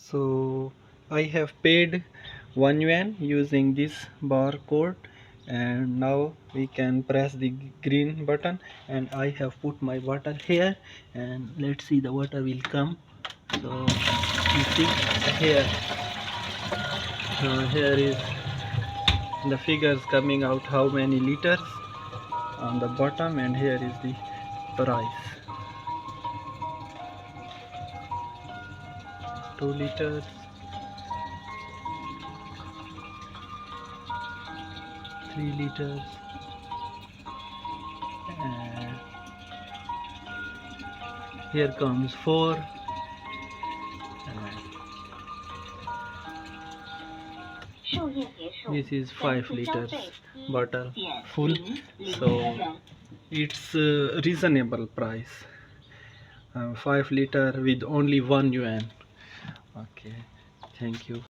So I have paid 1 yuan using this barcode, and now we can press the green button, and I have put my water here, and let's see the water will come. So you see here, here is the figures coming out how many liters on the bottom, and here is the price. 2 liters, 3 liters, and here comes 4, and this is 5 liters bottle full. So it's a reasonable price, 5 liter with only 1 yuan. Okay, thank you.